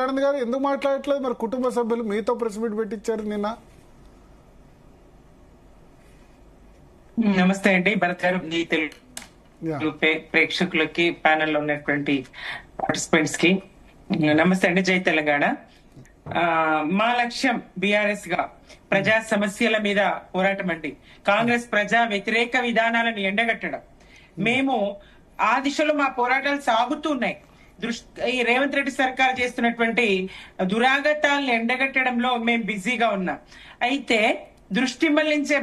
ఆనంద్ గారు ఎందుకు మాట్లాడట్లేదు? మరి కుటుంబ సభ్యులు మీతో ప్రెస్ మీట్ పెట్టించారు నిన్న. నమస్తే అండి భరత్ గారు, మీ తెలుగు ప్రేక్షకులకి, ప్యానెల్ లో ఉన్నటువంటి పార్టిసిపెంట్స్ కి నమస్తే అండి. జై తెలంగాణ. మా లక్ష్యం బిఆర్ఎస్ గా ప్రజా సమస్యల మీద పోరాటం అండి. కాంగ్రెస్ ప్రజా వ్యతిరేక విధానాలను ఎండగట్టడం. మేము ఆ దిశలో మా పోరాటాలు సాగుతున్నాయి. ఈ రేవంత్ రెడ్డి సర్కార్ చేస్తున్నటువంటి దురాగతాలను ఎండగట్టడంలో మేము బిజీగా ఉన్నాం. అయితే దృష్టి మళ్లించే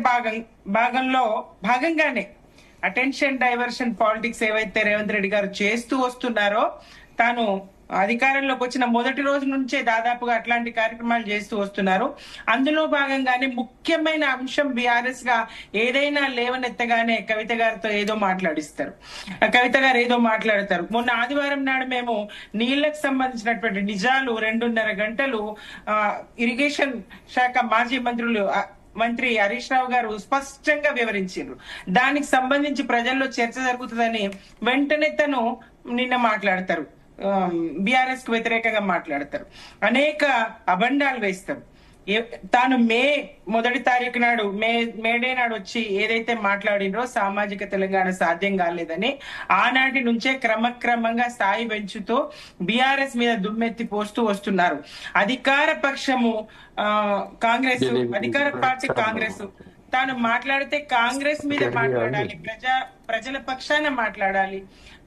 భాగంగానే అటెన్షన్ డైవర్షన్ పాలిటిక్స్ ఏవైతే రేవంత్ రెడ్డి గారు చేస్తూ వస్తున్నారో, తాను అధికారంలోకి వచ్చిన మొదటి రోజు నుంచే దాదాపుగా అట్లాంటి కార్యక్రమాలు చేస్తూ వస్తున్నారు. అందులో భాగంగానే ముఖ్యమైన అంశం బీఆర్ఎస్ గా ఏదైనా లేవనెత్తగానే కవిత గారితో ఏదో మాట్లాడిస్తారు. కవిత గారు ఏదో మాట్లాడతారు. మొన్న ఆదివారం నాడు మేము నీళ్లకు సంబంధించినటువంటి నిజాలు 2.5 గంటలు ఇరిగేషన్ శాఖ మాజీ మంత్రి హరీష్ రావు గారు స్పష్టంగా వివరించారు. దానికి సంబంధించి ప్రజల్లో చర్చ జరుగుతుందని వెంటనే తను నిన్న మాట్లాడతారు. బీఆర్ఎస్ కు వ్యతిరేకంగా మాట్లాడతారు. అనేక అబండాలు వేస్తారు. తాను మే 1 తారీఖు నాడు మేడే నాడు వచ్చి ఏదైతే మాట్లాడినో సామాజిక తెలంగాణ సాధ్యం కాలేదని, ఆనాటి నుంచే క్రమక్రమంగా స్థాయి పెంచుతూ బీఆర్ఎస్ మీద దుమ్మెత్తి పోస్తూ వస్తున్నారు. అధికార పక్షము కాంగ్రెస్, అధికార పార్టీ కాంగ్రెస్ తాను మాట్లాడితే కాంగ్రెస్ మీద మాట్లాడాలి, ప్రజల పక్షాన మాట్లాడాలి.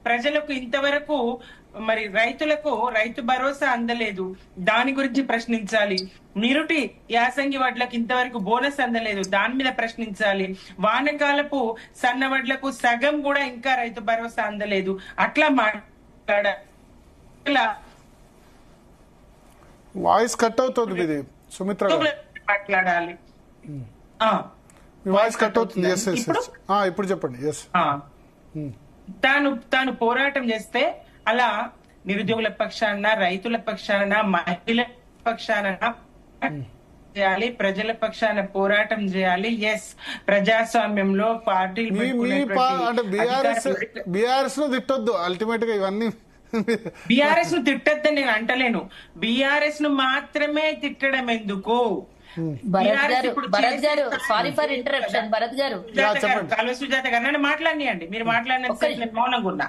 ప్రజలకు ఇంతవరకు మరి రైతులకు రైతు భరోసా అందలేదు, దాని గురించి ప్రశ్నించాలి. నిరుటి యాసంగి వడ్లకు ఇంతవరకు బోనస్ అందలేదు, దాని మీద ప్రశ్నించాలి. వానకాలపు సన్న వడ్లకు సగం కూడా ఇంకా రైతు భరోసా అందలేదు. అట్లా వాయిస్ కట్ అవుతుంది సుమిత్ర మాట్లాడాలి. వాయిస్ కట్ అవుతుంది. ఇప్పుడు చెప్పండి. తాను పోరాటం చేస్తే అలా నిరుద్యోగుల పక్షాన, రైతుల పక్షాన, మహిళల పక్షాన చేయాలి, ప్రజల పక్షాన పోరాటం చేయాలి. ఎస్, ప్రజాస్వామ్యంలో పార్టీలు బీఆర్ఎస్ ను తిట్టొద్దు. అల్టిమేట్ గా ఇవన్నీ బీఆర్ఎస్ ను తిట్టొద్దని నేను అంటలేను. బీఆర్ఎస్ ను మాత్రమే తిట్టడం ఎందుకు? భరత్ గారు, సారీ ఫర్ ఇంటరప్షన్. భరత్ గారు, సుజాత గారు నన్ను మాట్లాడియండి. మీరు మాట్లాడిన మౌనంగా ఉన్నా.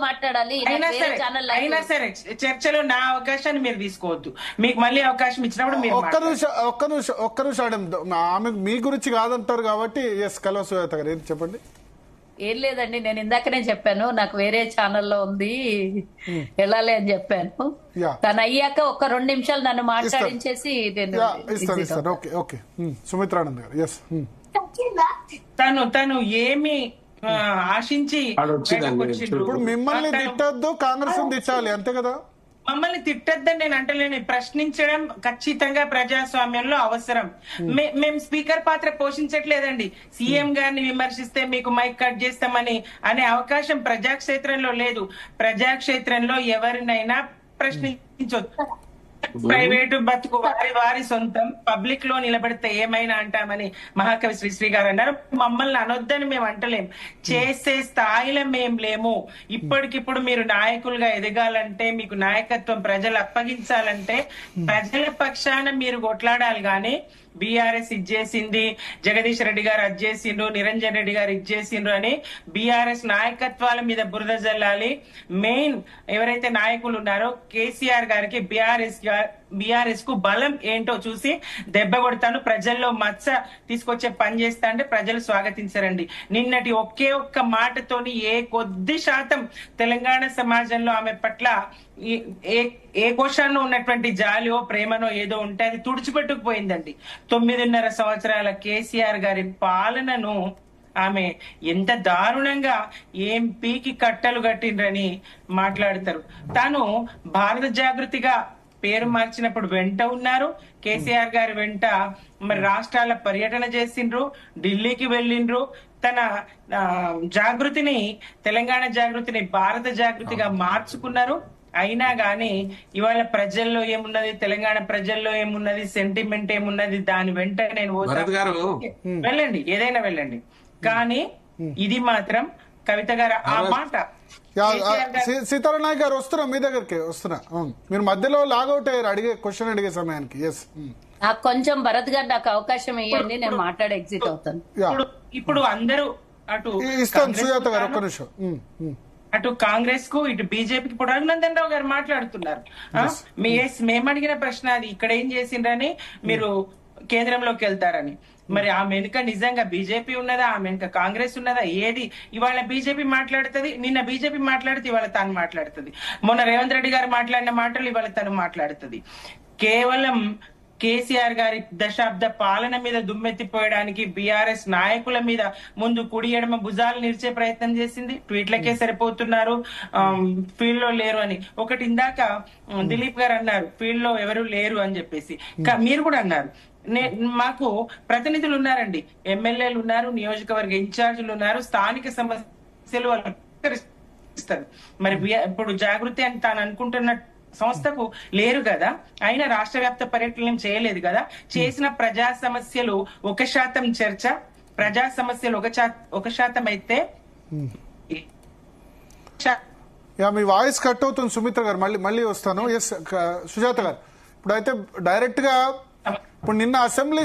మాట్లాడాలి. అయినా సరే చర్చలో నా అవకాశాన్ని మీరు తీసుకోవద్దు. మీకు మళ్ళీ అవకాశం ఇచ్చినప్పుడు మీరు ఒక్క నిమిషం ఆమె మీ గురించి కాదంటారు కాబట్టి. ఎస్, కల్వ సుజాత గారు ఏం చెప్పండి. ఏం లేదండి, నేను ఇందాకనే చెప్పాను నాకు వేరే ఛానల్లో ఉంది వెళ్ళాలి అని చెప్పాను. తను అయ్యాక ఒక 2 నిమిషాలు నన్ను మాట్లాడించేసి సుమిత్రానంద్ గారు. తను ఏమి ఆశించి ఇప్పుడు మిమ్మల్ని తిట్టొద్దు, కాంగ్రెస్ తిట్టాలి, అంతే కదా? మమ్మల్ని తిట్టద్దని నేను అంటలేని, ప్రశ్నించడం ఖచ్చితంగా ప్రజాస్వామ్యంలో అవసరం. మేము స్పీకర్ పాత్ర పోషించట్లేదండి. సీఎం గారిని విమర్శిస్తే మీకు మైక్ కట్ చేస్తామని అనే అవకాశం ప్రజాక్షేత్రంలో లేదు. ప్రజాక్షేత్రంలో ఎవరినైనా ప్రశ్నించొద్దు. ప్రైవేటు బతుకు వారి సొంతం, పబ్లిక్ లో నిలబడితే ఏమైనా అంటామని మహాకవి శ్రీశ్రీ గారు అన్నారు. మమ్మల్ని అనొద్దని మేము అంటలేం, చేసే స్థాయిలో మేం లేము. ఇప్పటికిప్పుడు మీరు నాయకులుగా ఎదగాలంటే, మీకు నాయకత్వం ప్రజలు అప్పగించాలంటే ప్రజల పక్షాన మీరు కొట్లాడాలి. గాని బీఆర్ఎస్ ఇచ్చేసింది, జగదీష్ రెడ్డి గారు అది చేసిండ్రు, నిరంజన్ రెడ్డి గారు ఇచ్చేసిండ్రు అని బీఆర్ఎస్ నాయకత్వాల మీద బురద జల్లాలి. మెయిన్ ఎవరైతే నాయకులు ఉన్నారో కేసీఆర్ గారికి బీఆర్ఎస్ కు బలం ఏంటో చూసి దెబ్బ కొడతాను. ప్రజల్లో మచ్చ తీసుకొచ్చే పని చేస్తా అంటే ప్రజలు స్వాగతించరండి. నిన్నటి ఒక్క మాటతోని కొద్ది శాతం తెలంగాణ సమాజంలో ఆమె పట్ల ఏ కోశాల్లో ఉన్నటువంటి జాలియో ప్రేమనో ఏదో ఉంటే అది తుడిచిపెట్టుకుపోయిందండి. 9.5 సంవత్సరాల కేసీఆర్ గారి పాలనను ఆమె ఎంత దారుణంగా ఏం పీకి కట్టలు కట్టిండ్రని మాట్లాడతారు. తాను భారత జాగృతిగా పేరు మార్చినప్పుడు వెంట ఉన్నారు. కేసీఆర్ గారి వెంట మరి రాష్ట్రాల పర్యటన చేసిండ్రు, ఢిల్లీకి వెళ్ళిండ్రు. తన జాగృతిని, తెలంగాణ జాగృతిని భారత జాగృతిగా మార్చుకున్నారు. అయినా గాని ఇవాళ ప్రజల్లో ఏమున్నది, తెలంగాణ ప్రజల్లో ఏమున్నది, సెంటిమెంట్ ఏమున్నది, దాని వెంట నేను వెళ్ళండి, ఏదైనా వెళ్ళండి. కానీ ఇది మాత్రం కవిత గారు ఆ మాట యా, కేసీఆర్ గారు సీతారాం నాయక్ గారు వస్తున్నా మీ దగ్గరికి వస్తున్నా. మీరు మధ్యలో లాగౌట్ అయ్యారు అడిగే క్వశ్చన్ అడిగే సమయానికి. ఎస్ నాకు కొంచెం భరత్ గారు నాకు అవకాశం ఇవ్వండి, నేను మాట్లాడి ఎగ్జిట్ అవుతాను. ఇప్పుడు అందరూ అటు ఇస్తాను కాంగ్రెస్ సుజాత గారు కు ఒక్క నిమిషం. అటు కాంగ్రెస్ కు ఇటు బీజేపీకి ఇప్పుడు రఘునందన్ రావు గారు మాట్లాడుతున్నారు. మేము అడిగిన ప్రశ్న అది, ఇక్కడ ఏం చేసిండ్రని మీరు కేంద్రంలోకి వెళ్తారని. మరి ఆమె వెనుక నిజంగా బీజేపీ ఉన్నదా, ఆమె వెనుక కాంగ్రెస్ ఉన్నదా? ఏది? ఇవాళ బీజేపీ మాట్లాడుతుంది, నిన్న బీజేపీ మాట్లాడితే ఇవాళ తాను మాట్లాడుతుంది. మొన్న రేవంత్ రెడ్డి గారు మాట్లాడిన మాటలు ఇవాళ తను మాట్లాడుతుంది. కేవలం కేసీఆర్ గారి దశాబ్ద పాలన మీద దుమ్మెత్తిపోయడానికి బీఆర్ఎస్ నాయకుల మీద ముందు కుడి ఎడమ భుజాలు నిలిచే ప్రయత్నం చేసింది. ట్వీట్లకే సరిపోతున్నారు, ఫీల్డ్ లో లేరు అని. ఒకటి ఇందాక దిలీప్ గారు అన్నారు ఫీల్డ్ లో ఎవరు లేరు అని చెప్పేసి. మీరు కూడా అన్నారు మాకు ప్రతినిధులు ఉన్నారండి, ఎమ్మెల్యేలు ఉన్నారు, నియోజకవర్గ ఇన్ఛార్జీలు ఉన్నారు, స్థానిక సమస్యలు వాళ్ళు పరిష్కరిస్తారు. మరి ఇప్పుడు జాగృతి అని తాను అనుకుంటున్న సంస్థకు లేరు కదా, అయినా రాష్ట్ర వ్యాప్త పర్యటన చేయలేదు కదా. చేసిన ప్రజా సమస్యలు 1% చర్చ, ప్రజా సమస్యలు 1% అయితే మీ వాయిస్ కట్ అవుతుంది సుమిత్ర గారు, మళ్ళీ వస్తాను. ఎస్ సుజాత గారు, ఇప్పుడైతే డైరెక్ట్ గా ఇప్పుడు నిన్న అసెంబ్లీ